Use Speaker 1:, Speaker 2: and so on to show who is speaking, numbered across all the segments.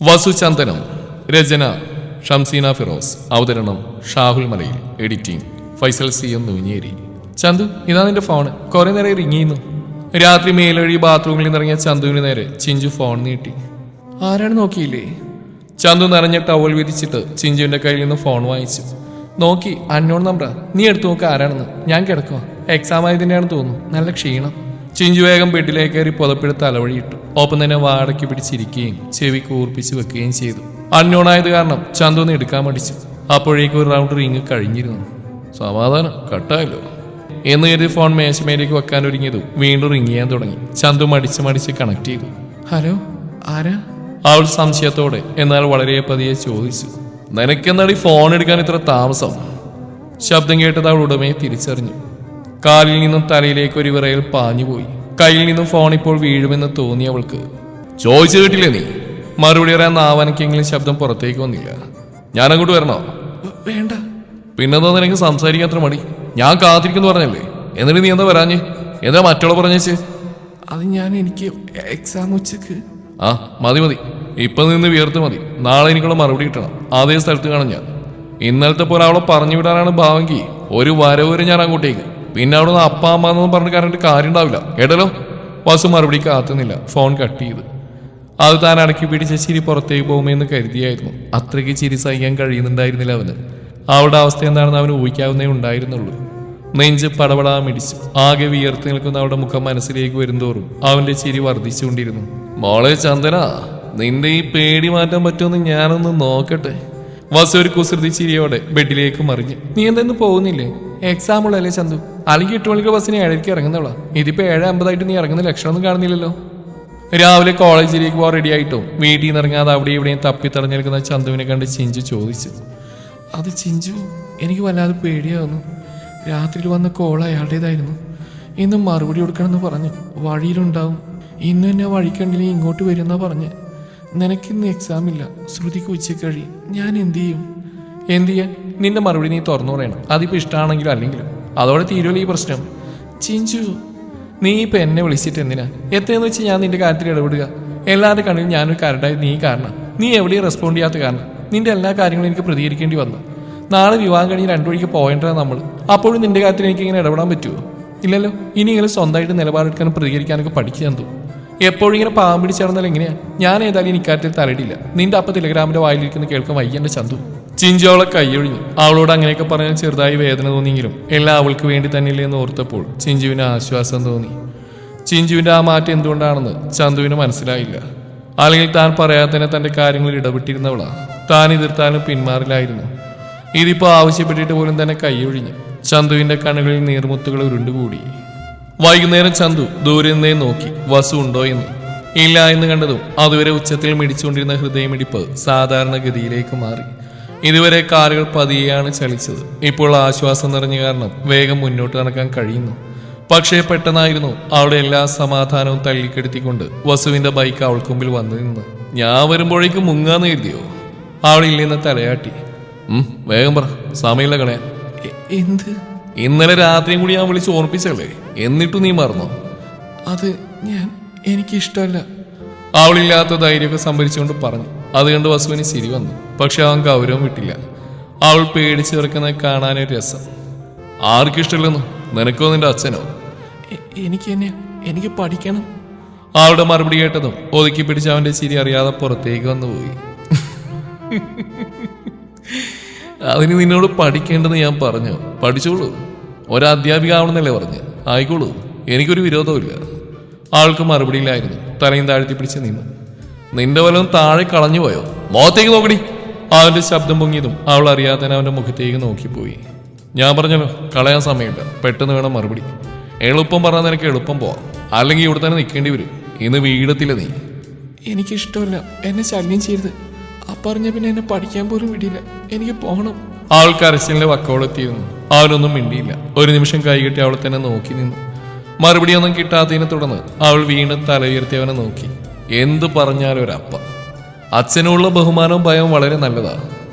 Speaker 1: വസുചന്ദനം. രചന ഷംസീന ഫിറോസ്. അവതരണം Shahul Malayil. Editing Faisal C M Noonjeri. Chanthu, ഇതാ നിന്റെ ഫോൺ. കുറെ നേരം റിങ് ചെയ്യുന്നു. രാത്രി മേലൊഴി ബാത്റൂമിൽ നിന്നിറങ്ങിയ ചന്തുവിന് നേരെ ചിഞ്ചു ഫോൺ നീട്ടി. ആരാണ് നോക്കിയില്ലേ? ചന്തു നിറഞ്ഞ ടവൽ വിരിച്ചിട്ട് ചിഞ്ചുവിന്റെ കയ്യിൽ നിന്ന് ഫോൺ വാങ്ങിച്ചു. നോക്കി, അന്നോൺ നമ്പറാ. നീ എടുത്തു നോക്കുക ആരാണെന്ന്. ഞാൻ കിടക്കുക. എക്സാം ആയതിൻ്റെയാണെന്ന് തോന്നുന്നു. നല്ല ക്ഷീണം. ചിഞ്ചു വേഗം ബെഡിലേക്ക് കയറി പുതപ്പെടുത്ത് തലവഴിയിട്ടു. ഒപ്പം തന്നെ വാടക്കി പിടിച്ചിരിക്കുകയും ചെവി കൂർപ്പിച്ച് വെക്കുകയും ചെയ്തു. അന്നോണായത് കാരണം ചന്തു ഒന്ന് എടുക്കാൻ മടിച്ചു. അപ്പോഴേക്കും ഒരു റൗണ്ട് റിങ് കഴിഞ്ഞിരുന്നു. സമാധാനം, കട്ടായല്ലോ എന്ന് കരുതി ഫോൺ മേശമേലേക്ക് വെക്കാൻ ഒരുങ്ങിയതു വീണ്ടും റിങ് ചെയ്യാൻ തുടങ്ങി. ചന്തു മടിച്ച് കണക്ട് ചെയ്തു. ഹലോ, ആരാ? അവൾ സംശയത്തോടെ എന്നാൽ വളരെ പതിയെ ചോദിച്ചു. നിനക്കെന്നാടി ഫോൺ എടുക്കാൻ ഇത്ര താമസം? ശബ്ദം കേട്ടത് അവൾ ഉടമയെ തിരിച്ചറിഞ്ഞു. കാലിൽ നിന്നും തലയിലേക്ക് ഒരു വിറയൽ പാഞ്ഞുപോയി. കയ്യിൽ നിന്നും ഫോൺ ഇപ്പോൾ വീഴുമെന്ന് തോന്നി അവൾക്ക്. ചോദിച്ചു കേട്ടില്ലേ നീ? മറുപടി പറയാൻ നാവനക്കെങ്കിലും ശബ്ദം പുറത്തേക്ക് വന്നില്ല. ഞാൻ അങ്ങോട്ട് വരണോ? വേണ്ട. പിന്നെന്താ നിനക്ക് സംസാരിക്കാൻ അത്ര മടി? ഞാൻ കാത്തിരിക്കുന്നു പറഞ്ഞല്ലേ, എന്നിട്ട് നീ എന്താ വരാഞ്ഞ്? എന്താ മറ്റുള്ള പറഞ്ഞേച്ച്? അത് എനിക്ക് എക്സാം ഉച്ചക്ക്. ആ മതി, ഇപ്പൊ നിന്ന് വിയർത്ത് മതി. നാളെ എനിക്കുള്ള മറുപടി കിട്ടണം. അതേ സ്ഥലത്ത് കാണാം ഞാൻ. ഇന്നലത്തെ പോലെ അവളെ പറഞ്ഞു വിടാനാണ് ഭാവെങ്കിൽ ഒരു വരവരെ ഞാൻ അങ്ങോട്ടേക്ക്. പിന്നെ അവിടെ നിന്ന് അപ്പ അമ്മ എന്നൊന്നും പറഞ്ഞ് കണ്ടിട്ട് കാര്യം ഉണ്ടാവില്ല. കേട്ടല്ലോ. വസു മറുപടി കാത്തുന്നില്ല. ഫോൺ കട്ട് ചെയ്ത്. അത് താൻ അടക്കി പിടിച്ച ചിരി പുറത്തേക്ക് പോകുമെന്ന് കരുതിയായിരുന്നു. അത്രയ്ക്ക് ചിരി സഹിക്കാൻ കഴിയുന്നുണ്ടായിരുന്നില്ല അവന്. അവളുടെ അവസ്ഥ എന്താണെന്ന് അവന് ഊഹിക്കാവുന്നേ ഉണ്ടായിരുന്നുള്ളൂ. നെഞ്ച് പടപടാ മിടിച്ചു. ആകെ വിയർത്ത് നിൽക്കുന്ന അവളുടെ മുഖം മനസ്സിലേക്ക് വരുന്തോറും അവന്റെ ചിരി വർദ്ധിച്ചുകൊണ്ടിരുന്നു. മോളെ ചന്ദന, നിന്റെ ഈ പേടി മാറ്റാൻ പറ്റുമെന്ന് ഞാനൊന്ന് നോക്കട്ടെ. വസു ഒരു കുസൃതി ചിരിയോടെ ബെഡിലേക്ക് മറിഞ്ഞു. നീ എന്തെന്ന് പോകുന്നില്ലേ? എക്സാം ഉള്ളല്ലേ ചന്തു? അല്ലെങ്കിൽ 8 മണിക്ക് ബസ്സിന് 7:30 ഇറങ്ങുന്നവളാ. ഇതിപ്പോ 7:50 നീ ഇറങ്ങുന്ന ലക്ഷണമൊന്നും കാണുന്നില്ലല്ലോ. രാവിലെ കോളേജിലേക്ക് പോകാൻ റെഡി ആയിട്ടും വീട്ടിൽ നിന്ന് ഇറങ്ങാതെ അവിടെ ഇവിടെയും തപ്പിത്തടഞ്ഞു നിൽക്കുന്ന ചന്തുവിനെ കണ്ട് ചിഞ്ചു ചോദിച്ചു. അത് ചിഞ്ചു, എനിക്ക് വല്ലാതെ പേടിയാവുന്നു. രാത്രിയിൽ വന്ന കോൾ അയാളുടേതായിരുന്നു. ഇന്ന് മറുപടി കൊടുക്കണമെന്ന് പറഞ്ഞു. വഴിയിലുണ്ടാവും. ഇന്ന് എന്നെ വഴിക്കണ്ടില്ലെങ്കിൽ ഇങ്ങോട്ട് വരുമെന്നാ പറഞ്ഞ്. നിനക്കിന്ന് എക്സാം ഇല്ല, ശ്രുതിക്ക് ഉച്ചയ്ക്ക് കഴിയും. ഞാൻ എന്ത് ചെയ്യും? എന്ത് ചെയ്യാൻ? നിന്റെ മറുപടി നീ തുറന്നു പറയണം. അതിപ്പോൾ ഇഷ്ടമാണെങ്കിലും അല്ലെങ്കിലും. അതോടെ തീരുമല്ലോ ഈ പ്രശ്നം. ചിഞ്ചു, നീ ഇപ്പം എന്നെ വിളിച്ചിട്ട് എന്തിനാ? എത്രയെന്ന് വെച്ച് ഞാൻ നിന്റെ കാര്യത്തിൽ ഇടപെടുക? എല്ലാവരുടെ കണ്ണിൽ ഞാനൊരു കരടായി നീ കാരണം. നീ എവിടെയും റെസ്പോണ്ട് ചെയ്യാത്ത കാരണം നിന്റെ എല്ലാ കാര്യങ്ങളും എനിക്ക് പ്രതികരിക്കേണ്ടി വന്നു. നാളെ വിവാഹം കഴിഞ്ഞ് 2 വഴിക്ക് പോകേണ്ടതാണ് നമ്മൾ. അപ്പോഴും നിന്റെ കാര്യത്തിൽ എനിക്ക് ഇങ്ങനെ ഇടപെടാൻ പറ്റുമോ? ഇല്ലല്ലോ. ഇനി ഇങ്ങനെ സ്വന്തമായിട്ട് നിലപാടെടുക്കാനും പ്രതികരിക്കാനൊക്കെ പഠിക്കാൻ തോന്നും. എപ്പോഴും ഇങ്ങനെ പാമ്പ് പിടിച്ചേർന്നാൽ എങ്ങനെയാ? ഞാൻ ഏതായാലും ഈ കാര്യത്തിൽ തലയിടില്ല. നിന്റെ അപ്പ ടെലഗ്രാമിന്റെ വായിലിരിക്കുന്ന കേൾക്കാൻ വയ്യന്റെ ചന്തു. ചിഞ്ചു അവളെ കൈയൊഴിഞ്ഞു. അവളോട് അങ്ങനെയൊക്കെ പറഞ്ഞാൽ ചെറുതായി വേദന തോന്നിയെങ്കിലും എല്ലാം അവൾക്ക് വേണ്ടി തന്നെയില്ലേ എന്ന് ഓർത്തപ്പോൾ ചിഞ്ചുവിന് ആശ്വാസം തോന്നി. ചിഞ്ചുവിന്റെ ആ മാറ്റം എന്തുകൊണ്ടാണെന്ന് ചന്തുവിന് മനസ്സിലായില്ല. അല്ലെങ്കിൽ താൻ പറയാതെ തന്നെ തന്റെ കാര്യങ്ങളിൽ ഇടപെട്ടിരുന്നവളാ. താൻ എതിർത്താലും പിന്മാറില്ലായിരുന്നു. ഇതിപ്പോ ആവശ്യപ്പെട്ടിട്ട് പോലും തന്നെ കൈയൊഴിഞ്ഞു. ചന്തുവിന്റെ കണ്ണുകളിൽ നീർമുത്തുകൾ ഉരുണ്ടുകൂടി. വൈകുന്നേരം ചന്തു ദൂരെ നിന്നേ നോക്കി വസു ഉണ്ടോ എന്ന്. ഇല്ല എന്ന് കണ്ടതും അതുവരെ ഉച്ചത്തിൽ മിടിച്ചുകൊണ്ടിരുന്ന ഹൃദയമിടിപ്പ് സാധാരണഗതിയിലേക്ക് മാറി. ഇതുവരെ കാലുകൾ പതിയെയാണ് ചലിച്ചത്. ഇപ്പോൾ ആശ്വാസം നിറഞ്ഞ കാരണം വേഗം മുന്നോട്ട് നടക്കാൻ കഴിയുന്നു. പക്ഷേ പെട്ടെന്നായിരുന്നു അവളുടെ എല്ലാ സമാധാനവും തള്ളിക്കെടുത്തിക്കൊണ്ട് വസുവിന്റെ ബൈക്ക് അവൾക്ക് മുമ്പിൽ വന്നു നിന്ന്. ഞാൻ വരുമ്പോഴേക്കും മുങ്ങാന്ന് കരുതിയോ? അവളില്ലെന്ന് തലയാട്ടി. വേഗം പറ, സമയമില്ല കളയാൻ. എന്ത്? ഇന്നലെ രാത്രിയും കൂടി ഞാൻ വിളിച്ച് ഓർപ്പിച്ചല്ലേ, എന്നിട്ടും നീ മറന്നോ? അത് എനിക്കിഷ്ടമല്ല. അവളില്ലാത്ത ധൈര്യമൊക്കെ സംഭരിച്ചുകൊണ്ട് പറഞ്ഞു. അത് കണ്ട് വസുവിന് ചിരി വന്നു. പക്ഷെ അവൻ ഗൗരവം വിട്ടില്ല. അവൾ പേടിച്ച് വെറുക്കുന്നത് കാണാനൊരു രസം. ആർക്കിഷ്ടമില്ലെന്നു? നിനക്കോ നിന്റെ അച്ഛനോ? എനിക്ക് പഠിക്കണം. അവളുടെ മറുപടി കേട്ടതും ഒതുക്കി പിടിച്ച് അവന്റെ ചിരി അറിയാതെ പുറത്തേക്ക് വന്നുപോയി. അതിന് നിന്നോട് പഠിക്കേണ്ടെന്ന് ഞാൻ പറഞ്ഞു. പഠിച്ചോളൂ. ഒരധ്യാപിക ആവണമെന്നല്ലേ പറഞ്ഞ്. ആയിക്കോളൂ, എനിക്കൊരു വിരോധമില്ല. അവൾക്ക് മറുപടിയിലായിരുന്നു. തലയും താഴ്ത്തി പിടിച്ച് നിന്നു. നിന്റെ വല്ലതും താഴെ കളഞ്ഞു പോയോ? മുഖത്തേക്ക് നോക്കടി. അവന്റെ ശബ്ദം പൊങ്ങിയതും അവൾ അറിയാതെ തന്നെ അവന്റെ മുഖത്തേക്ക് നോക്കിപ്പോയി. ഞാൻ പറഞ്ഞല്ലോ, കളയാൻ സമയമില്ല. പെട്ടെന്ന് വേണം മറുപടി. എളുപ്പം പറഞ്ഞാൽ നിനക്ക് എളുപ്പം പോവാം. അല്ലെങ്കിൽ ഇവിടെ തന്നെ നിൽക്കേണ്ടി വരും. ഇന്ന് വീടത്തില്ല നീ. എനിക്കിഷ്ടമല്ല. എന്നെ ശല്യം ചെയ്യരുത്. പറഞ്ഞ പിന്നെ എന്നെ പഠിക്കാൻ പോലും വിടില്ല. എനിക്ക് പോകണം. അവൾ കരച്ചിലിന്റെ വക്കോളെത്തിയിരുന്നു. അവനൊന്നും മിണ്ടിയില്ല. ഒരു നിമിഷം കൈകെട്ടി അവളെ തന്നെ നോക്കി നിന്നു. മറുപടിയൊന്നും കിട്ടാത്തതിനെ തുടർന്ന് അവൾ വീണ്ടും തല ഉയർത്തി അവനെ നോക്കി. എന്ത് പറഞ്ഞാലും ഒരപ്പ. അച്ഛനുള്ള ബഹുമാനവും ഭയവും വളരെ നല്ലതാ.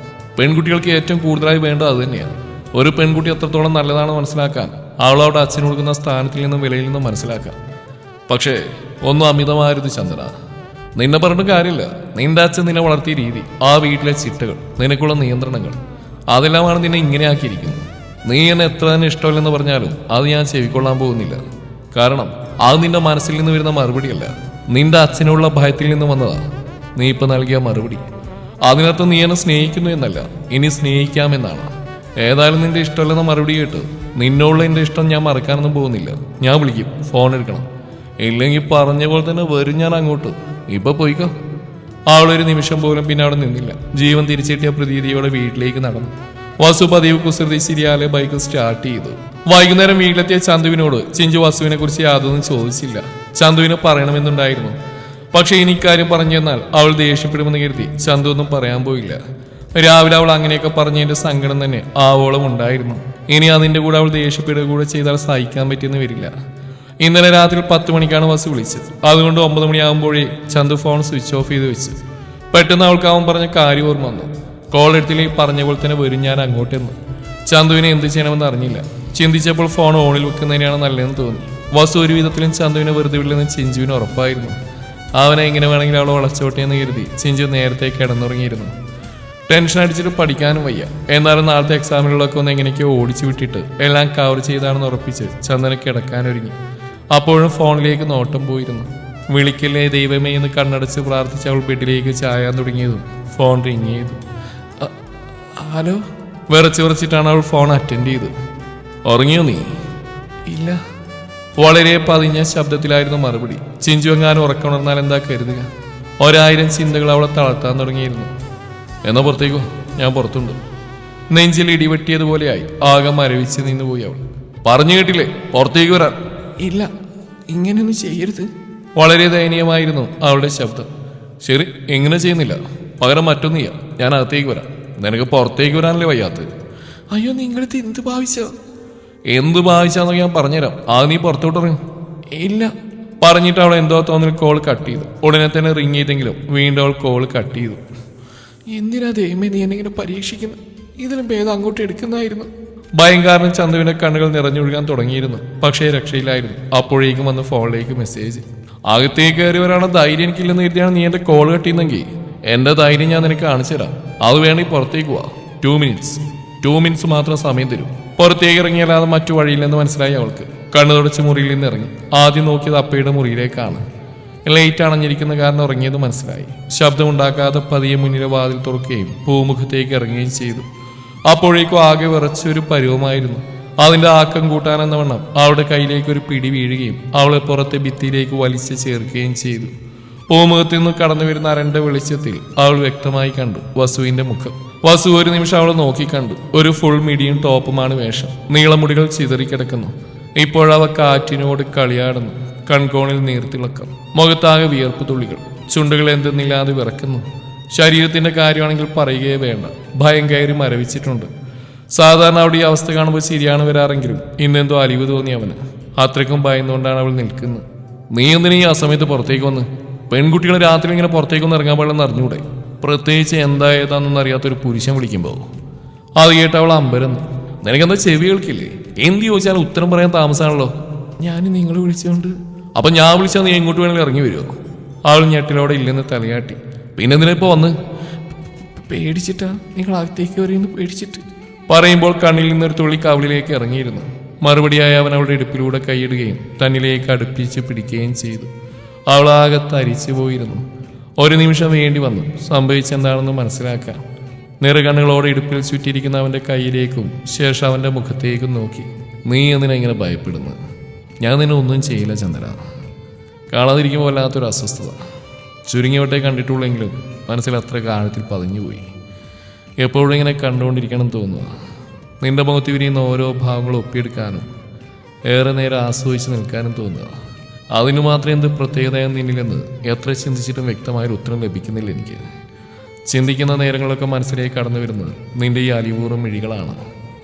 Speaker 1: പെൺകുട്ടികൾക്ക് ഏറ്റവും കൂടുതലായി വേണ്ടത് അത് തന്നെയാണ്. ഒരു പെൺകുട്ടി എത്രത്തോളം നല്ലതാണെന്ന് മനസ്സിലാക്കാൻ അവളവിടെ അച്ഛന് കൊടുക്കുന്ന സ്ഥാനത്തിൽ നിന്നും വിലയിൽ നിന്നും മനസ്സിലാക്കാം. പക്ഷേ ഒന്നും അമിതമായിരുന്നു ചന്ദന. നിന്നെ പറഞ്ഞിട്ട് കാര്യമില്ല. നിന്റെ അച്ഛൻ നിന്നെ വളർത്തിയ രീതി, ആ വീട്ടിലെ ചിട്ടകൾ, നിനക്കുള്ള നിയന്ത്രണങ്ങൾ, അതെല്ലാമാണ് നിന്നെ ഇങ്ങനെ ആക്കിയിരിക്കുന്നത്. നീ എന്നെ എത്ര തന്നെ ഇഷ്ടമല്ലെന്ന് പറഞ്ഞാലും അത് ഞാൻ ചെവിക്കൊള്ളാൻ പോകുന്നില്ല. കാരണം അത് നിന്റെ മനസ്സിൽ നിന്ന് വരുന്ന മറുപടിയല്ല, നിന്റെ അച്ഛനുള്ള ഭയത്തിൽ നിന്ന് വന്നതാ നീ ഇപ്പൊ നൽകിയ മറുപടി. അതിനകത്ത് നീ എന്നെ സ്നേഹിക്കുന്നു എന്നല്ല, ഇനി സ്നേഹിക്കാമെന്നാണ്. ഏതായാലും നിന്റെ ഇഷ്ടമല്ലെന്ന മറുപടി കേട്ട് നിന്നോടുള്ള എന്റെ ഇഷ്ടം ഞാൻ മറക്കാനൊന്നും പോകുന്നില്ല. ഞാൻ വിളിക്കും, ഫോൺ എടുക്കണം. ഇല്ലെങ്കിൽ പറഞ്ഞ പോലെ തന്നെ വരും ഞാൻ അങ്ങോട്ട്. ഇപ്പൊ പോയിക്കോ. അവളൊരു നിമിഷം പോലും പിന്നെ അവിടെ നിന്നില്ല. ജീവൻ തിരിച്ചെത്തിയ പ്രതീതിയോടെ വീട്ടിലേക്ക് നടന്നു. വാസു പതിവ് കുസൃതി ശരിയാലെ ബൈക്ക് സ്റ്റാർട്ട് ചെയ്തു. വൈകുന്നേരം വീട്ടിലെത്തിയ ചന്തുവിനോട് ചിഞ്ചു വാസുവിനെ കുറിച്ച് യാതൊന്നും ചോദിച്ചില്ല. ചന്തുവിന് പറയണമെന്നുണ്ടായിരുന്നു. പക്ഷെ ഇനിക്കാര്യം പറഞ്ഞു തന്നാൽ അവൾ ദേഷ്യപ്പെടുമെന്ന് കരുതി ചന്തു ഒന്നും പറയാൻ പോയില്ല. രാവിലെ അവൾ അങ്ങനെയൊക്കെ പറഞ്ഞതിന്റെ സങ്കടം തന്നെ ആവോളം ഉണ്ടായിരുന്നു. ഇനി അതിന്റെ കൂടെ അവൾ ദേഷ്യപ്പെടുക കൂടെ ചെയ്താൽ സഹിക്കാൻ പറ്റിയെന്ന് വരില്ല. ഇന്നലെ രാത്രി 10 മണിക്കാണ് വാസു വിളിച്ചത്. അതുകൊണ്ട് 9 മണിയാകുമ്പോഴേ ചന്തു ഫോൺ സ്വിച്ച് ഓഫ് ചെയ്ത് വെച്ചു. പെട്ടെന്ന് അവൾക്ക് അവൻ പറഞ്ഞ കാര്യം ഓർമ്മ വന്നു. കോൾ എടുത്തില്ലെങ്കിൽ പറഞ്ഞ പോലെ തന്നെ വരും ഞാൻ അങ്ങോട്ടെന്ന്. ചന്തുവിനെ എന്ത് ചെയ്യണമെന്ന് അറിഞ്ഞില്ല. ചിന്തിച്ചപ്പോൾ ഫോൺ ഓണിൽ വെക്കുന്നതിനാണ് നല്ലതെന്ന് തോന്നി. വാസു ഒരു വിധത്തിലും ചന്തുവിനെ വെറുതെ വില്ലെന്ന് ചിഞ്ചുവിന് ഉറപ്പായിരുന്നു. അവനെ എങ്ങനെ വേണമെങ്കിലും അവളെ വളച്ചോട്ടെ എന്ന് കരുതി ചിഞ്ചു നേരത്തെ കിടന്നുറങ്ങിയിരുന്നു. ടെൻഷൻ അടിച്ചിട്ട് പഠിക്കാനും വയ്യ. എന്നാലും നാളത്തെ എക്സാമിനുള്ളതൊക്കെ ഒന്ന് എങ്ങനെയൊക്കെയോ ഓടിച്ചു വിട്ടിട്ട് എല്ലാം കവർ ചെയ്താണെന്ന് ഉറപ്പിച്ച് ചന്ദന കിടക്കാനൊരുങ്ങി. അപ്പോഴും ഫോണിലേക്ക് നോട്ടം പോയിരുന്നു. വിളിക്കല്ലേ ദൈവമേ എന്ന് കണ്ണടച്ച് പ്രാർത്ഥിച്ച് അവൾ ബെഡിലേക്ക് ചായാൻ തുടങ്ങിയതും ഫോൺ റിങ് ചെയ്തു. ഹലോ. വിറച്ചിട്ടാണ് അവൾ ഫോൺ അറ്റൻഡ് ചെയ്തത്. ഉറങ്ങിയോ നീ? ഇല്ല. വളരെ പതിഞ്ഞ ശബ്ദത്തിലായിരുന്നു മറുപടി. ചിഞ്ചു എങ്ങാനും ഉറക്കമുണർന്നാൽ എന്താ കരുതുക? 1000 ചിന്തകൾ അവളെ തളർത്താൻ തുടങ്ങിയിരുന്നു. എന്നാ പുറത്തേക്കോ, ഞാൻ പുറത്തുണ്ട്. നെഞ്ചിൽ ഇടിവെട്ടിയതുപോലെയായി ആകെ മരവിച്ച് നിന്നുപോയി അവൾ. പറഞ്ഞു കേട്ടില്ലേ പുറത്തേക്ക് വരാൻ? ഇല്ല, ഇങ്ങനെയൊന്നും ചെയ്യരുത്. വളരെ ദയനീയമായിരുന്നു അവളുടെ ശബ്ദം. ശരി, എങ്ങനെ ചെയ്യുന്നില്ല, പകരം മറ്റൊന്നും ചെയ്യാം. ഞാൻ അകത്തേക്ക് വരാം. നിനക്ക് പുറത്തേക്ക് വരാനല്ലേ വയ്യാത്തത്? അയ്യോ, നിങ്ങളിത് എന്ത് ഭാവിച്ചോ? എന്ത് ഭാവിച്ചാന്ന് ഞാൻ പറഞ്ഞുതരാം. അത് നീ പുറത്തോട്ട് ഇറങ്ങും. ഇല്ല. പറഞ്ഞിട്ട് അവൾ എന്തോ തോന്നൽ കോൾ കട്ട് ചെയ്തു. ഉടനെ തന്നെ റിങ് ചെയ്തെങ്കിലും വീണ്ടും അവൾ കോൾ കട്ട് ചെയ്തു. എന്തിനാ ദൈവമേ നീ എന്നെ പരീക്ഷിക്കുന്നു? ഇതിലും ഭേദം അങ്ങോട്ട് എടുക്കുന്നതായിരുന്നു. ഭയം കാരണം ചന്തുവിന്റെ കണ്ണുകൾ നിറഞ്ഞൊഴുകാൻ തുടങ്ങിയിരുന്നു. പക്ഷേ രക്ഷയിലായിരുന്നു. അപ്പോഴേക്കും വന്ന് ഫോണിലേക്ക് മെസ്സേജ്. അകത്തേക്ക് കയറി വരാനുള്ള ധൈര്യം എനിക്കില്ലെന്ന് കരുതിയാണ് നീ എന്റെ കോൾ കട്ട് ചെയ്യുന്നെങ്കിൽ എന്റെ ധൈര്യം ഞാൻ നിനക്ക് കാണിച്ചു തരാം. അത് വേണമെങ്കിൽ പുറത്തേക്ക് പോവാ. 2 മിനിറ്റ്സ് മാത്രം സമയം തരും. പുറത്തേക്ക് ഇറങ്ങിയല്ലാതെ മറ്റു വഴിയില്ലെന്ന് മനസ്സിലായി അവൾക്ക്. കണ്ണു തുടച്ച് മുറിയിൽ നിന്ന് ഇറങ്ങി. ആദ്യം നോക്കിയത് അപ്പയുടെ മുറിയിലേക്കാണ്. ലൈറ്റ് അണഞ്ഞിരിക്കുന്ന കാരണം ഉറങ്ങിയത് മനസ്സിലായി. ശബ്ദമുണ്ടാക്കാതെ പതിയെ മുന്നിലെ വാതിൽ തുറക്കുകയും പൂമുഖത്തേക്ക് ഇറങ്ങുകയും ചെയ്തു. അപ്പോഴേക്കും ആകെ വിറച്ചൊരു പരുവമായിരുന്നു. അതിന്റെ ആക്കം കൂട്ടാനെന്ന വണ്ണം അവളുടെ കയ്യിലേക്ക് ഒരു പിടി വീഴുകയും അവളെ പുറത്തെ ഭിത്തിയിലേക്ക് വലിച്ചു ചേർക്കുകയും ചെയ്തു. പൂമുഖത്തിൽ നിന്ന് കടന്നു വരുന്ന അരണ്ട വെളിച്ചത്തിൽ അവൾ വ്യക്തമായി കണ്ടു വസുവിന്റെ മുഖം. വസു ഒരു നിമിഷം അവളെ നോക്കിക്കണ്ടു. ഒരു ഫുൾ മിഡിയും ടോപ്പുമാണ് വേഷം. നീളമുടികൾ ചിതറിക്കിടക്കുന്നു. ഇപ്പോഴവ കാറ്റിനോട് കളിയാടുന്നു. കൺകോണിൽ നീർത്തിളക്കം. മുഖത്താകെ വിയർപ്പ് തുള്ളികൾ. ചുണ്ടുകൾ എന്തെന്നില്ലാതെ വിറക്കുന്നു. ശരീരത്തിന്റെ കാര്യമാണെങ്കിൽ പറയുകയേ വേണ്ട. ഭയം കയറി മരവിച്ചിട്ടുണ്ട്. സാധാരണ അവിടെ ഈ അവസ്ഥ കാണുമ്പോൾ ശരിയാണ് വരാറെങ്കിലും ഇന്നെന്തോ അലിവ് തോന്നി അവന്. അത്രയ്ക്കും ഭയന്നുകൊണ്ടാണ് അവൾ നിൽക്കുന്നത്. നീ എന്തിനാ ഈ അസമയത്ത് പുറത്തേക്ക് വന്ന്? പെൺകുട്ടികൾ രാത്രി ഇങ്ങനെ പുറത്തേക്കൊന്നും ഇറങ്ങാൻ പാടില്ലെന്ന് അറിഞ്ഞൂടെ? പ്രത്യേകിച്ച് എന്താ ഏതാണെന്ന് അറിയാത്തൊരു പുരുഷൻ വിളിക്കുമ്പോൾ. അത് കേട്ട് അവൾ അമ്പരന്നു. നിനക്കെന്താ ചെവി കേൾക്കില്ലേ? എന്ത് ചോദിച്ചാലും ഉത്തരം പറയാൻ താമസമാണല്ലോ. ഞാൻ നിങ്ങൾ വിളിച്ചുകൊണ്ട്. അപ്പൊ ഞാൻ വിളിച്ചാൽ നീ എങ്ങോട്ട് വേണമെങ്കിലും ഇറങ്ങി വരുമോ? അവൾ ഞെട്ടിലോടെ ഇല്ലെന്ന് തലയാട്ടി. പിന്നെന്തിനാ ഇപ്പൊ വന്ന്? പേടിച്ചിട്ടാ, നിങ്ങൾ അകത്തേക്ക് വരെയെന്ന് പേടിച്ചിട്ട്. പറയുമ്പോൾ കണ്ണിൽ നിന്നൊരു തുള്ളി കവിളിലേക്ക് ഇറങ്ങിയിരുന്നു. മറുപടിയായി അവൻ അവളുടെ ഇടുപ്പിലൂടെ കൈയിടുകയും തന്നിലേക്ക് അടുപ്പിച്ച് പിടിക്കുകയും ചെയ്തു. അവളാകെ തരിച്ചു പോയിരുന്നു. ഒരു നിമിഷം വേണ്ടി വന്നു സംഭവിച്ചെന്താണെന്ന് മനസ്സിലാക്കാൻ. നിറകണ്ണുകളോടെ ഇടുപ്പിൽ ചുറ്റിയിരിക്കുന്ന അവന്റെ കയ്യിലേക്കും ശേഷം അവന്റെ മുഖത്തേക്കും നോക്കി. നീ എന്തിനാ ഇങ്ങനെ ഭയപ്പെടുന്നു? ഞാൻ നിന്നെ ഒന്നും ചെയ്യില്ല ചന്ദ്ര. കാണാതിരിക്കുമ്പോൾ വല്ലാത്തൊരു അസ്വസ്ഥത. ചുരുങ്ങിയവട്ടെ കണ്ടിട്ടുള്ളെങ്കിലും മനസ്സിൽ അത്ര കാലത്തിൽ പതിഞ്ഞുപോയി. എപ്പോഴും ഇങ്ങനെ കണ്ടുകൊണ്ടിരിക്കണം തോന്നുക. നിന്റെ മുഖത്ത് വിരിയുന്ന ഓരോ ഭാവങ്ങളും ഒപ്പിയെടുക്കാനും ഏറെ നേരം ആസ്വദിച്ച് നിൽക്കാനും തോന്നുക. അതിനു മാത്രം എന്ത് പ്രത്യേകതയും നിന്നില്ലെന്ന് എത്ര ചിന്തിച്ചിട്ടും വ്യക്തമായൊരു ഉത്തരം ലഭിക്കുന്നില്ല എനിക്ക്. ചിന്തിക്കുന്ന നേരങ്ങളൊക്കെ മനസ്സിലേക്ക് കടന്നു വരുന്നത് നിന്റെ ഈ അലിപൂർവ്വം മിഴികളാണ്.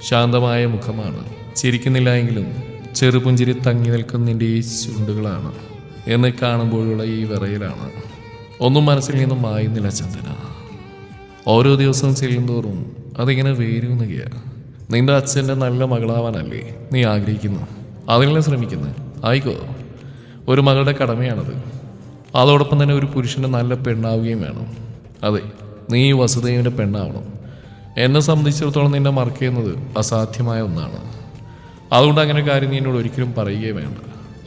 Speaker 1: ശാന്തമായ മുഖമാണ്. ചിരിക്കുന്നില്ല എങ്കിലും ചെറുപുഞ്ചിരി തങ്ങി നിൽക്കുന്ന നിന്റെ ഈ ചുണ്ടുകളാണ്. എന്നെ കാണുമ്പോഴുള്ള ഈ വിറയലാണ്. ഒന്നും മനസ്സിൽ നിന്നും മായുന്നില്ല ചന്ദന. ഓരോ ദിവസവും ചെല്ലുന്തോറും അതിങ്ങനെ വേരുന്നുകയാണ്. നിന്റെ അച്ഛൻ്റെ നല്ല മകളാവാനല്ലേ നീ ആഗ്രഹിക്കുന്നു? അതിനെല്ലാം ശ്രമിക്കുന്നത്. ആയിക്കോ, ഒരു മകളുടെ കടമയാണത്. അതോടൊപ്പം തന്നെ ഒരു പുരുഷൻ്റെ നല്ല പെണ്ണാവുകയും വേണം. അതെ, നീ വസുദേവൻ്റെ പെണ്ണാവണം. എന്നെ സംബന്ധിച്ചിടത്തോളം നിന്നെ മറക്കുന്നത് അസാധ്യമായ ഒന്നാണ്. അതുകൊണ്ട് അങ്ങനെ കാര്യം നീ എന്നോട് ഒരിക്കലും പറയുകയും വേണ്ട,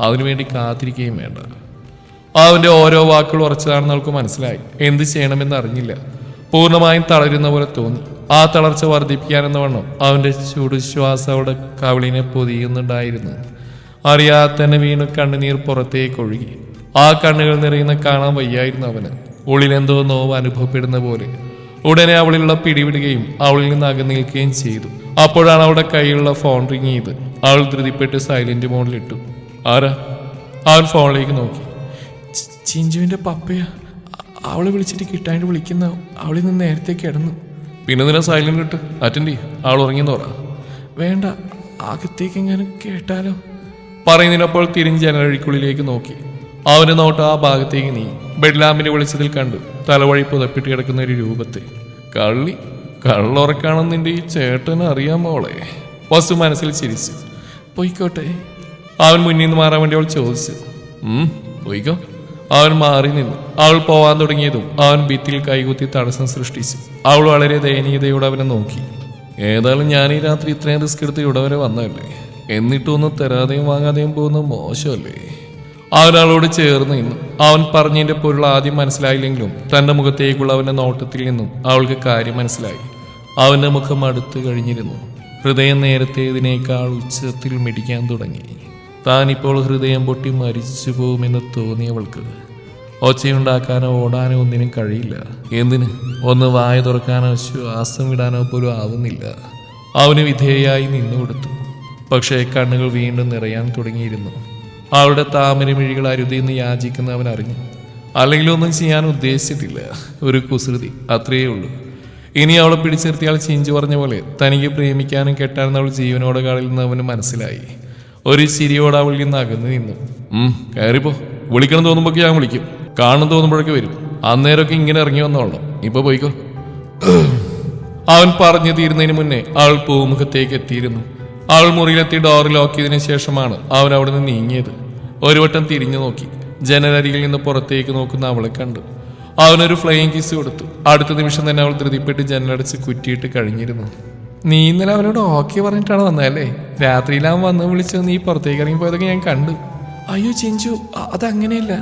Speaker 1: അതിനുവേണ്ടി കാത്തിരിക്കുകയും വേണ്ട. അവൻ്റെ ഓരോ വാക്കുകൾ ഉറച്ചതാണെന്ന് അവൾക്ക് മനസ്സിലായി. എന്ത് ചെയ്യണമെന്ന് അറിഞ്ഞില്ല. പൂർണ്ണമായും തളരുന്ന പോലെ തോന്നി. ആ തളർച്ച വർദ്ധിപ്പിക്കാനെന്ന വണ്ണം അവൻ്റെ ചുടുശ്വാസം അവളുടെ കവിളിനെ പൊതിയുന്നുണ്ടായിരുന്നു. അറിയാതെ തന്നെ വീണു കണ്ണുനീർ പുറത്തേക്ക് ഒഴുകി. ആ കണ്ണുകൾ നിറയുന്ന കാണാൻ വയ്യായിരുന്നു അവന്. ഉള്ളിലെന്തോ നോവ് അനുഭവപ്പെടുന്ന പോലെ. ഉടനെ അവളിലുള്ള പിടിവിടുകയും അവളിൽ നിന്ന് അകന്നു നിൽക്കുകയും ചെയ്തു. അപ്പോഴാണ് അവളുടെ കയ്യിലുള്ള ഫോൺ റിങ് ചെയ്ത്. അവൾ ധൃതിപ്പെട്ട് സൈലന്റ് മോഡിലിട്ടു. ആരാ? അവൻ ഫോണിലേക്ക് നോക്കി. ചിഞ്ചുവിന്റെ പപ്പയാ. അവളെ വിളിച്ചിട്ട് കിട്ടാണ്ട് വിളിക്കുന്ന. അവളിൽ നിന്ന് നേരത്തെ കിടന്നു. പിന്നെ നിന്നെ സൈലന്റ് ഇട്ട് അറ്റൻഡ് ചെയ്യും. അവൾ ഉറങ്ങിയെന്ന് പറ. വേണ്ട, അകത്തേക്ക് എങ്ങനെ കേട്ടാലോ? പറയുന്നതിനപ്പോൾ തിരിഞ്ഞ് ജനലഴിക്കുള്ളിലേക്ക് നോക്കി. അവന്റെ നോട്ട് ആ ഭാഗത്തേക്ക് നീ ബെഡ് ലാമ്പിന്റെ വെളിച്ചത്തിൽ കണ്ടു തലവഴി പുതപ്പിട്ട് കിടക്കുന്ന ഒരു രൂപത്തെ. കള്ളുറക്കാണെന്ന് നിന്റെ ഈ ചേട്ടന് അറിയാമോളെ? വസു മനസ്സിൽ ചിരിച്ചു. പൊയ്ക്കോട്ടെ. അവൻ മുന്നിൽ നിന്ന് മാറാൻ വേണ്ടി അവൾ ചോദിച്ചു. പോയിക്കോ. അവൻ മാറി നിന്നു. അവൾ പോവാൻ തുടങ്ങിയതും അവൻ ഭിത്തിയിൽ കൈകുത്തി തടസ്സം സൃഷ്ടിച്ചു. അവൾ വളരെ ദയനീയതയോടെ അവനെ നോക്കി. ഏതായാലും ഞാൻ ഈ രാത്രി ഇത്രയും റിസ്ക് എടുത്ത് ഇവിടെ വരെ വന്നതല്ലേ, എന്നിട്ടൊന്നും തരാതെയും വാങ്ങാതെയും പോകുന്ന മോശമല്ലേ? അവൻ അവളോട് ചേർന്ന് നിന്നു. അവൻ പറഞ്ഞതിന്റെ പൊരുൾ ആദ്യം മനസ്സിലായില്ലെങ്കിലും തന്റെ മുഖത്തേക്കുള്ള അവന്റെ നോട്ടത്തിൽ നിന്നും അവൾക്ക് കാര്യം മനസ്സിലായി. അവന്റെ മുഖം അടുത്തു കഴിഞ്ഞിരുന്നു. ഹൃദയം നേരത്തേതിനേക്കാൾ ഉച്ചത്തിൽ മിടിക്കാൻ തുടങ്ങി. താനിപ്പോൾ ഹൃദയം പൊട്ടി മരിച്ചു പോകുമെന്ന് തോന്നിയവൾക്ക് ഒച്ചയുണ്ടാക്കാനോ ഓടാനോ ഒന്നിനും കഴിയില്ല. എന്തിന്? ഒന്ന് വായ തുറക്കാനോ ശ്വാസം വിടാനോ പോലും ആവുന്നില്ല. അവന് വിധേയായി നിന്നുകൊടുത്തു. പക്ഷേ കണ്ണുകൾ വീണ്ടും നിറയാൻ തുടങ്ങിയിരുന്നു. അവളുടെ താമരമിഴികൾ അരുതെന്ന് യാചിക്കുന്ന അവൻ അറിഞ്ഞു. അല്ലെങ്കിൽ ഒന്നും ചെയ്യാൻ ഉദ്ദേശിച്ചിട്ടില്ല. ഒരു കുസൃതി, അത്രയേ ഉള്ളൂ. ഇനി അവളെ പിടിച്ചിർത്തിയാൽ ചിഞ്ചു പറഞ്ഞ പോലെ തനിക്ക് പ്രേമിക്കാനും കെട്ടാനും അവൾ ജീവനോടെ കാളിൽ നിന്ന് അവന് മനസ്സിലായി. ഒരു ചിരിയോടെ അവളിൽ നിന്ന് അകന്നു നിന്നു. കയറിപ്പോ. വിളിക്കണം തോന്നുമ്പോഴൊക്കെ ഞാൻ വിളിക്കും, കാണും തോന്നുമ്പോഴൊക്കെ വരും. അന്നേരമൊക്കെ ഇങ്ങനെ ഇറങ്ങി വന്നോളണം. ഇപ്പൊ പോയിക്കോ. അവൻ പറഞ്ഞു തീരുന്നതിന് മുന്നേ അവൾ പൂമുഖത്തേക്ക് എത്തിയിരുന്നു. അവൾ മുറിയിലെത്തി ഡോർ ലോക്ക് ചെയ്തതിനു ശേഷമാണ് അവൻ അവിടെ നിന്ന് നീങ്ങിയത്. ഒരു വട്ടം തിരിഞ്ഞു നോക്കി. ജനലരികിൽ നിന്ന് പുറത്തേക്ക് നോക്കുന്ന അവളെ കണ്ടു. അവനൊരു ഫ്ലൈയിങ് കിസ് കൊടുത്തു. അടുത്ത നിമിഷം തന്നെ അവൾ ധൃതിപ്പെട്ട് ജനലടച്ച് കുറ്റിയിട്ട് കഴിഞ്ഞിരുന്നു. നീ ഇന്നലെ അവനോട് ഓക്കെ പറഞ്ഞിട്ടാണ് വന്നതല്ലേ? രാത്രിയിലാവൻ വന്ന് വിളിച്ചത് നീ പുറത്തേക്ക് ഇറങ്ങി പോയതൊക്കെ ഞാൻ കണ്ടു. അയ്യോ ചിഞ്ചു, അതങ്ങനെയല്ല.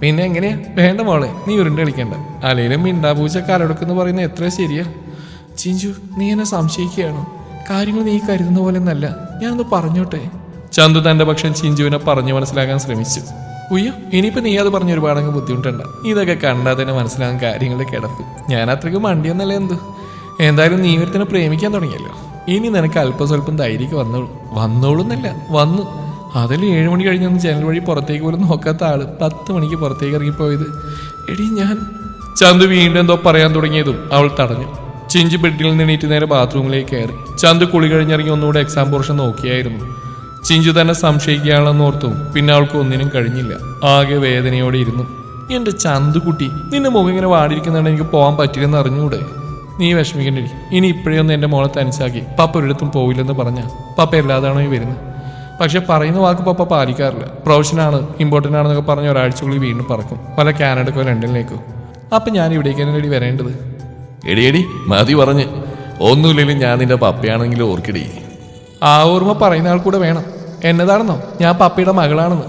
Speaker 1: പിന്നെ എങ്ങനെയാ? വേണ്ട മോളെ, നീ ഉരുണ്ട് കളിക്കണ്ട. അല്ലെങ്കിലും മിണ്ടാപൂച്ച കാലെടുക്കെന്ന് പറയുന്നത് എത്ര ശരിയാ? ചിഞ്ചു, നീ എന്നെ സംശയിക്കുകയാണോ? കാര്യങ്ങൾ നീ കരുതുന്ന പോലെ ഒന്നല്ല. ഞാനൊന്ന് പറഞ്ഞോട്ടെ. ചന്തു തന്റെ പക്ഷം ചിഞ്ചുവിനെ പറഞ്ഞു മനസ്സിലാക്കാൻ ശ്രമിച്ചു. ഉയ്യോ, ഇനിയിപ്പോ നീ അത് പറഞ്ഞ ഒരുപാടങ്ങ് ബുദ്ധിമുട്ടണ്ട. ഇതൊക്കെ കണ്ടാൽ തന്നെ മനസ്സിലാകും കാര്യങ്ങളുടെ കിടപ്പ്. ഞാൻ അത്രയ്ക്ക് മണ്ടിയൊന്നല്ല. എന്തായാലും നീ ഒരുത്തനെ പ്രേമിക്കാൻ തുടങ്ങിയല്ലോ. ഇനി നിനക്ക് അല്പസ്വല്പം ധൈര്യം വന്നോളൂന്നല്ല, വന്നു. അതിൽ 7 മണി കഴിഞ്ഞൊന്ന് ജനൽ വഴി പുറത്തേക്ക് പോലും നോക്കാത്ത ആള് 10 മണിക്ക് പുറത്തേക്ക് ഇറങ്ങിപ്പോയത്. എടി ഞാൻ... ചന്തു വീണ്ടും എന്തോ പറയാൻ തുടങ്ങിയതും അവൾ തടഞ്ഞു. ചിഞ്ചു ബെഡിൽ നിന്നീറ്റ് നേരെ ബാത്റൂമിലേക്ക് കയറി. ചന്തു കുളി കഴിഞ്ഞിറങ്ങി ഒന്നുകൂടെ എക്സാം പോർഷൻ നോക്കിയായിരുന്നു. ചിഞ്ചു തന്നെ സംശയിക്കുകയാണെന്ന് ഓർത്തും പിന്നെ അവൾക്ക് ഒന്നിനും കഴിഞ്ഞില്ല. ആകെ വേദനയോടെ ഇരുന്നു. എന്റെ ചന്തുകുട്ടി, നിന്റെ മുഖം ഇങ്ങനെ വാടിയിരിക്കുന്നുണ്ട്. എനിക്ക് പോകാൻ പറ്റില്ലെന്ന് അറിഞ്ഞൂടെ? നീ വിഷമിക്കണ്ടേ. ഇനി ഇപ്പോഴേ ഒന്ന് എൻ്റെ മോളെ തനിച്ചാക്കി പപ്പ ഒരിടത്തും പോവില്ലെന്ന് പറഞ്ഞാൽ പപ്പ എല്ലാതാണോ ഈ വരുന്നത്. പക്ഷെ പറയുന്ന വാക്ക് പപ്പ പാലിക്കാറില്ല. പ്രൊഫഷനാണ്, ഇമ്പോർട്ടൻ്റ് ആണെന്നൊക്കെ പറഞ്ഞ് ഒരാഴ്ചക്കുള്ളിൽ വീണ്ടും പറക്കും, വല്ല കാനഡക്കോ ലണ്ടനിലേക്കോ. അപ്പം ഞാൻ ഇവിടേക്ക് തന്നെ വരേണ്ടത്.
Speaker 2: എടി മതി പറഞ്ഞ്. ഒന്നുമില്ലെങ്കിലും ഞാൻ നിന്റെ പപ്പയാണെങ്കിലും ഓർക്കിടി.
Speaker 1: ആ ഓർമ്മ പറയുന്ന ആൾ കൂടെ വേണം. എന്നതാണെന്നോ ഞാൻ പപ്പയുടെ മകളാണെന്ന്.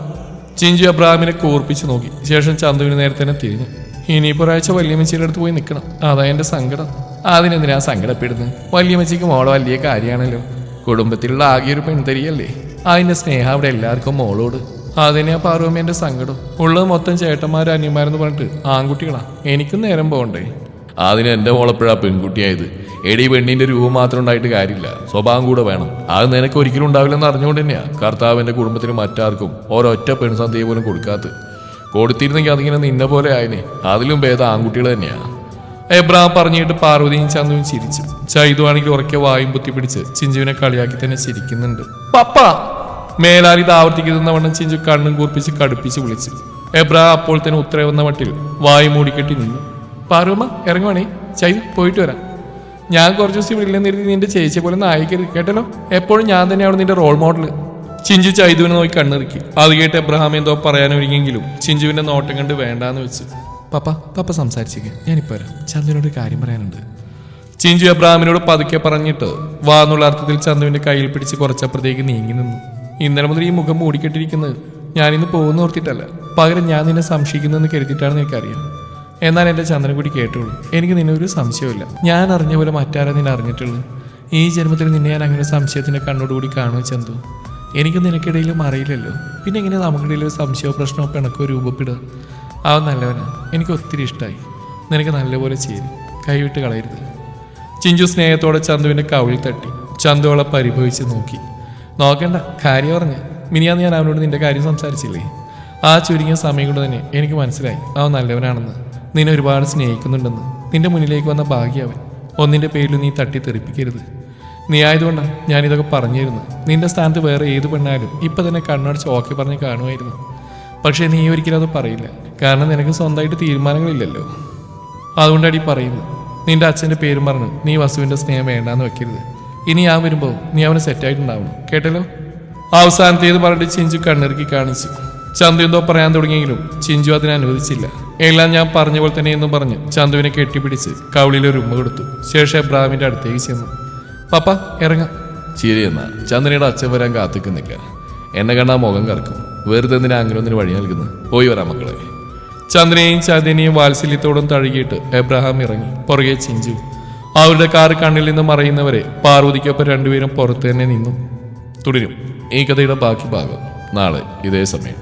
Speaker 1: ചിഞ്ചു അബ്രാഹിമിനെ കൂർപ്പിച്ച് നോക്കി. ശേഷം ചന്തുവിന് നേരത്തെ തന്നെ തിരിഞ്ഞു. ഇനിയിപ്പോൾ ഒരാഴ്ച വല്യമ്മച്ചിയുടെ അടുത്ത് പോയി നിൽക്കണം. അതാ എൻ്റെ സങ്കടം. അതിനെന്തിനാ സങ്കടപ്പെടുന്നത്? വല്യമ്മച്ചിക്ക് മോള് വലിയ കാര്യമാണല്ലോ. കുടുംബത്തിലുള്ള ആകെ ഒരു പെൺതരിയല്ലേ. അതിൻ്റെ സ്നേഹം അവിടെ എല്ലാവർക്കും മോളോട്. അതിനെയാ പാർവമ്മേൻ്റെ സങ്കടം. ഉള്ളത് മൊത്തം ചേട്ടന്മാരും അനിയന്മാരെന്ന് പറഞ്ഞിട്ട് ആൺകുട്ടികളാ. എനിക്കും നേരം പോകണ്ടേ?
Speaker 2: അതിന് എൻ്റെ മോളെപ്പോഴാ പെൺകുട്ടിയായത്? എടി പെണ്ണിന്റെ രൂപം മാത്രം ഉണ്ടായിട്ട് കാര്യമില്ല, സ്വഭാവം കൂടെ വേണം. അത് നിനക്ക് ഒരിക്കലും ഉണ്ടാവില്ലെന്ന് അറിഞ്ഞുകൊണ്ട് തന്നെയാ കർത്താവിന്റെ കുടുംബത്തിന് മറ്റാർക്കും ഒരൊറ്റ പെൺസന്ധ്യ പോലും കൊടുക്കാത്ത. കൊടുത്തിരുന്നെങ്കിൽ അതിങ്ങനെ നിന്നെ പോലെ ആയനെ. അതിലും ഭേദം ആൺകുട്ടികൾ തന്നെയാ.
Speaker 1: എബ്രാം പറഞ്ഞിട്ട് പാർവതിയും ചന്തുവും ചിരിച്ചു. ചൈതുവാണെങ്കിൽ ഉറക്കെ വായും പൊത്തിപ്പിടിച്ച് ചിഞ്ചുവിനെ കളിയാക്കി തന്നെ ചിരിക്കുന്നുണ്ട്. പപ്പ! മേലാൽ ഇത് ആവർത്തിക്കുന്ന വണ്ണം ചിഞ്ചു കണ്ണും കൂർപ്പിച്ച് കടുപ്പിച്ച് വിളിച്ചു. എബ്രാം അപ്പോൾ തന്നെ ഉത്തരവെന്ന മട്ടിൽ വായു മൂടിക്കെട്ടി നിന്നു. പാർവമ്മ ഇറങ്ങുവാണേ. ചൈതു പോയിട്ട് വരാം. ഞാൻ കുറച്ച് ദിവസം ഇല്ലെന്നിരുത്തി നിന്റെ ചേച്ചിയെ പോലെ നായിക്കരുത് കേട്ടല്ലോ. എപ്പോഴും ഞാൻ തന്നെയാണ് നിന്റെ റോൾ മോഡൽ. ചിഞ്ചു ചൈതുവിനെ നോക്കി കണ്ണിറുക്കി. അത് കേട്ട് എബ്രഹാം എന്തോ പറയാനൊരുങ്ങിയെങ്കിലും ചിഞ്ചുവിന്റെ നോട്ടം കണ്ട് വേണ്ടാന്ന് വെച്ചു. പപ്പ സംസാരിച്ചേക്ക്, ഞാനിപ്പോ വരാം, ചന്തുവിനോട് കാര്യം പറയാനുണ്ട്. ചിഞ്ചു എബ്രഹാമിനോട് പതുക്കെ പറഞ്ഞിട്ട് വാന്നുള്ള അർത്ഥത്തിൽ ചന്തുവിന്റെ കയ്യിൽ പിടിച്ച് കുറച്ചപ്പുറത്തേക്ക് നീങ്ങി നിന്നു. ഇന്നലെ മുതൽ ഈ മുഖം മൂടിക്കെട്ടിരിക്കുന്നത് ഞാനിന്ന് പോകുന്ന ഓർത്തിട്ടല്ല, പകരം ഞാൻ നിന്നെ സംശയിക്കുന്നതെന്ന് കരുതിയിട്ടാണെന്ന് എനിക്കറിയാം. എന്നാൽ എൻ്റെ ചന്ദനക്കുടി കേട്ടോളൂ, എനിക്ക് നിന്നെ ഒരു സംശയമില്ല. ഞാൻ അറിഞ്ഞ പോലെ മറ്റാരാ നിന്നെ അറിഞ്ഞിട്ടുള്ളൂ. ഈ ജന്മത്തിൽ നിന്നെ ഞാൻ അങ്ങനെ സംശയത്തിന്റെ കണ്ണോടുകൂടി കാണുമോ ചന്തു? എനിക്ക് നിനക്കിടയിലും അറിയില്ലല്ലോ, പിന്നെ എങ്ങനെ നമുക്കിടയിൽ ഒരു സംശയമോ പ്രശ്നമോ പിണക്കോ രൂപപ്പെടുക? അവൻ നല്ലവനാ, എനിക്ക് ഒത്തിരി ഇഷ്ടമായി. നിനക്ക് നല്ലപോലെ ചേരും, കൈവിട്ട് കളയരുത്. ചിഞ്ചു സ്നേഹത്തോടെ ചന്തുവിന്റെ കവിളിൽ തട്ടി. ചന്തു അവളെ പരിഭവിച്ച് നോക്കി. നോക്കണ്ട, കാര്യം പറഞ്ഞ് മിനിയാന്ന് ഞാൻ അവനോട് നിന്റെ കാര്യം സംസാരിച്ചില്ലേ? ആ ചുരുങ്ങിയ സമയം കൊണ്ട് തന്നെ എനിക്ക് മനസ്സിലായി അവൻ നല്ലവനാണെന്ന്, നിന്നെ ഒരുപാട് സ്നേഹിക്കുന്നുണ്ടെന്ന്. നിന്റെ മുന്നിലേക്ക് വന്ന ഭാഗ്യവൻ, ഒന്നിന്റെ പേരിൽ നീ തട്ടി തെറിപ്പിക്കരുത്. നീ ആയതുകൊണ്ടാണ് ഞാനിതൊക്കെ പറഞ്ഞിരുന്നു. നിന്റെ സ്ഥാനത്ത് വേറെ ഏത് പെണ്ണായാലും ഇപ്പൊ തന്നെ കണ്ണടച്ച് ഓക്കെ പറഞ്ഞ് കാണുമായിരുന്നു. പക്ഷേ നീ ഒരിക്കലും അത് പറയില്ല, കാരണം നിനക്ക് സ്വന്തമായിട്ട് തീരുമാനങ്ങളില്ലല്ലോ. അതുകൊണ്ടാണ് ഈ പറയുന്നത്. നിന്റെ അച്ഛന്റെ പേരും പറഞ്ഞ് നീ വസുവിന്റെ സ്നേഹം വേണ്ടാന്ന് വെക്കരുത്. ഇനി ഞാൻ വരുമ്പോൾ നീ അവന് സെറ്റായിട്ടുണ്ടാവണം, കേട്ടല്ലോ? അവസാനത്തേത് പറഞ്ഞിട്ട് ചിഞ്ചു കണ്ണിറുക്കി കാണിച്ചു. ചന്തു എന്തോ പറയാൻ തുടങ്ങിയെങ്കിലും ചിഞ്ചു അതിനെ അനുവദിച്ചില്ല. എല്ലാം ഞാൻ പറഞ്ഞ പോലെ തന്നെ എന്നും പറഞ്ഞ് ചന്തുവിനെ കെട്ടിപ്പിടിച്ച് കവിളിലൊരു ഉമ്മ കൊടുത്തു. ശേഷം എബ്രഹാമിന്റെ അടുത്തേക്ക് ചെന്നു. പപ്പ ഇറങ്ങാം.
Speaker 2: ശരി എന്നാ. ചന്ദനയുടെ അച്ഛൻ വരാൻ കാത്തിക്കുന്നില്ല. എന്നെ കണ്ടാ മുഖം കറക്കും. വെറുതെ എന്തിനാ അങ്ങനെ ഒന്നിന് വഴി നൽകുന്നത്? പോയി വരാം മക്കളെ.
Speaker 1: ചന്ദ്രനെയും ചതിനെയും വാത്സല്യത്തോടും തഴുകിയിട്ട് എബ്രഹാം ഇറങ്ങി. പുറകെ ചിഞ്ചു. അവരുടെ കാർ കണ്ണിൽ നിന്ന് മറയുന്നവരെ പാർവതിക്കൊപ്പം രണ്ടുപേരും പുറത്തു തന്നെ നിന്നു. തുടരും ഈ കഥയുടെ ബാക്കി ഭാഗം നാളെ ഇതേ സമയം.